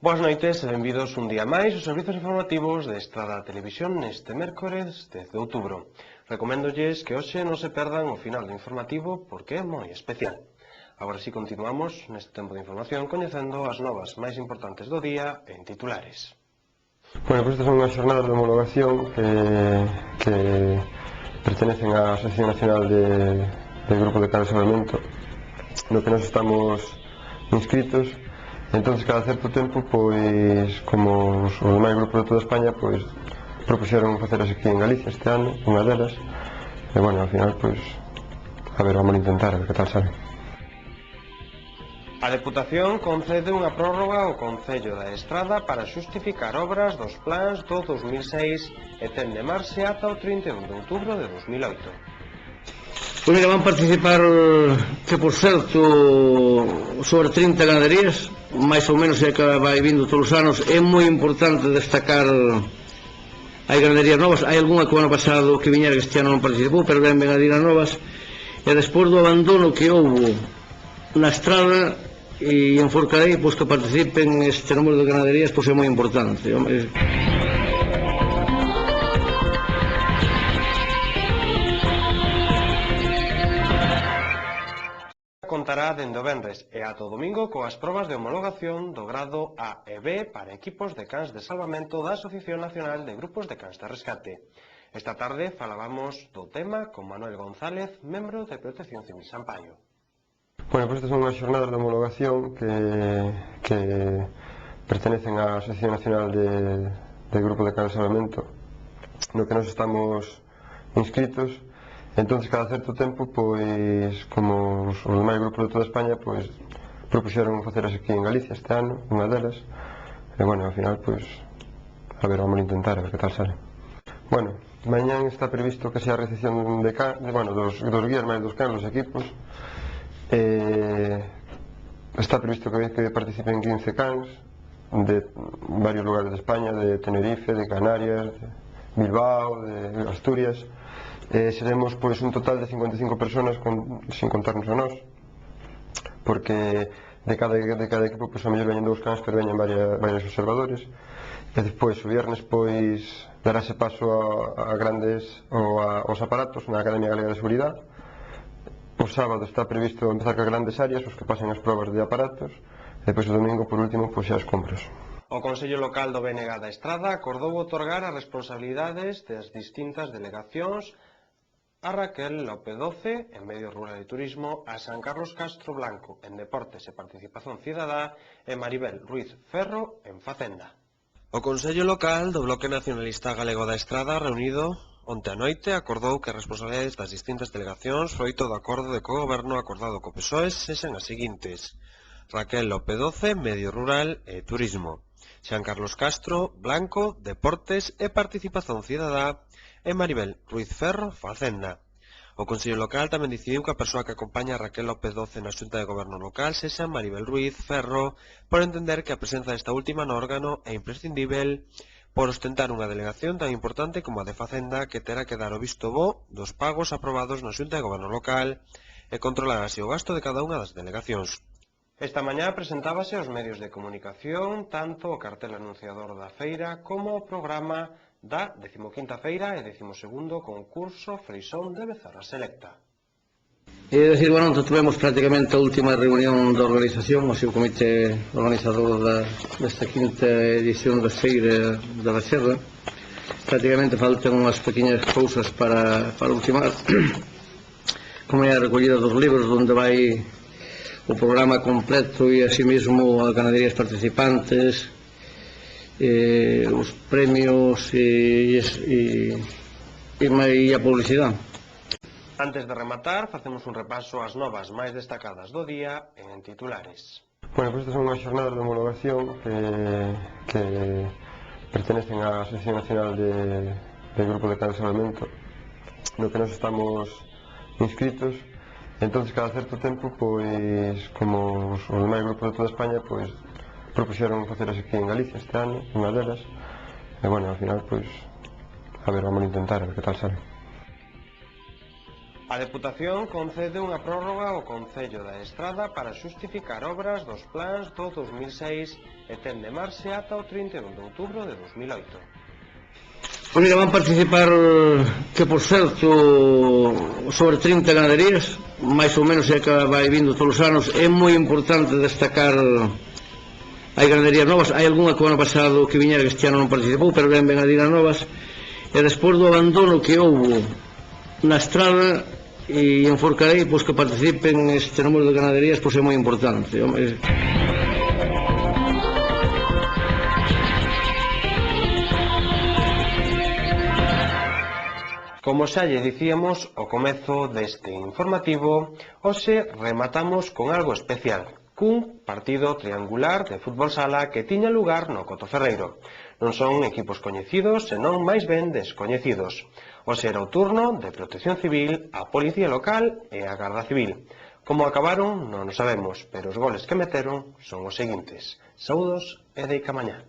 Boas noites e benvidos un día máis aos servizos informativos de Estrada Televisión neste mércores 10 de outubro. Recoméndolles que hoxe non se perdan o final do informativo porque é moi especial. Agora si continuamos neste tempo de información coñecendo as novas máis importantes do día en titulares. Bueno, pues estas son unhas xornadas de homologación que pertenecen á Asociación Nacional de Grupo de Cansalvamento no que nos estamos inscritos. Entonces, cada certo tempo, pois, como os demais grupos de toda España, pois, propuxeron facelas aquí en Galicia este ano, unha delas, e, bueno, ao final, pois, a ver, vamos a intentar, a ver que tal sale. A Deputación concede unha prórroga ao Concello da Estrada para xustificar obras dos plans do 2006 e ten de marxe ata o 31 de outubro de 2008. Pois mira, van participar, que por certo, sobre 30 ganaderías, máis ou menos é que vai vindo todos os anos. É moi importante destacar, hai ganaderías novas, hai algunha que o ano pasado que viñera que este ano non participou, pero ven ganaderías novas, e despois do abandono que houbo na estrada e en Forcarei, pois que participen este número de ganaderías, pois é moi importante. Contará dende o venres e ata o domingo coas probas de homologación do grado A e B para equipos de cans de salvamento da Asociación Nacional de Grupos de Cans de Rescate. Esta tarde falábamos do tema con Manuel González, membro de Protección Civil Sampaio. Bueno, pues estas son unhas xornadas de homologación que pertenecen á Asociación Nacional de Grupos de Cans de Salvamento no que nos estamos inscritos. Entonces, cada certo tempo, pois, como os demais grupos de toda España, pois, propuxeron facelas aquí en Galicia este ano, unha delas, e, bueno, ao final, pois, a ver, vamos a intentar, a ver que tal sale. Bueno, mañán está previsto que sea a recepción dos guías máis dos cans, dos equipos. Está previsto que participen 15 cans de varios lugares de España, de Tenerife, de Canarias, de Bilbao, de Asturias. Seremos pois un total de 55 personas sin contarnos a nós, porque de cada equipo pois a mellor veñen dous cans, pero veñen varios observadores, e despois o viernes pois darase paso a grandes aos aparatos na Academia Galega de Seguridade. O sábado está previsto empezar cas grandes áreas, os que pasen as probas de aparatos, e depois o domingo por último pois xa as compras. O Consello Local do BNG da Estrada acordou otorgar as responsabilidades das distintas delegacións a Raquel López Doce en Medio Rural e Turismo, a San Carlos Castro Blanco en Deportes e Participación Cidadá e Maribel Ruiz Ferro en Facenda. O Consello Local do Bloque Nacionalista Galego da Estrada reunido onte a noite acordou que as responsabilidades das distintas delegacións froito do acordo de cogoberno acordado co PSOE sexan as seguintes: Raquel López Doce, Medio Rural e Turismo; San Carlos Castro Blanco, Deportes e Participación Cidadá; e Maribel Ruiz Ferro, Facenda. O Consello Local tamén decidiu que a persoa que acompaña a Raquel López Doce na Xunta de Goberno Local sexa Maribel Ruiz Ferro, por entender que a presenza desta última no órgano é imprescindível por ostentar unha delegación tan importante como a de Facenda, que terá que dar o visto bo dos pagos aprobados na Xunta de Goberno Local e controlar así o gasto de cada unha das delegacións. Esta mañá presentábase aos medios de comunicación tanto o cartel anunciador da feira como o programa da 15ª feira e 12º concurso Freisón de Bezarra Selecta. É dicir, bueno, tuvemos prácticamente a última reunión da organización, o seu comité organizador desta quinta edición da feira da Becerra. Prácticamente faltan unhas pequenas cousas para ultimar, como é a recollida dos libros, onde vai o programa completo e así mesmo as ganaderías participantes, os premios e a publicidade. Antes de rematar, facemos un repaso ás novas máis destacadas do día en titulares. Bueno, pues estas son unhas xornadas de homologación que pertenecen á Asociación Nacional de Grupos de Cans de Salvamento no que nos estamos inscritos. Entonces, cada certo tempo, pois, como os demais grupos de toda España, pois, propuxeron facelas aquí en Galicia este ano, unha delas, e, bueno, ao final, pois, a ver, vamos a intentar, a ver que tal sale. A A Deputación concede unha prórroga ao Concello da Estrada para xustificar obras dos plans do 2006 e ten de marxe ata o 31 de outubro de 2008. Pois mira, van participar, que por certo, sobre 30 ganaderías, máis ou menos, é que vai vindo todos os anos. É moi importante destacar, hai ganaderías novas, hai algunha que o ano pasado que viñera que este ano non participou, pero ben as novas, e despois do abandono que houve na Estrada e en Forcarei, pois que participen este número de ganaderías, pois é moi importante. Como xa lle dicíamos ao comezo deste informativo, hoxe rematamos con algo especial, cun partido triangular de fútbol sala que tiña lugar no Cotoferreiro. Non son equipos coñecidos, senón máis ben descoñecidos. Hoxe era o turno de Protección Civil, a Policía Local e a Garda Civil. Como acabaron non o sabemos, pero os goles que meteron son os seguintes. Saúdos e deica mañá.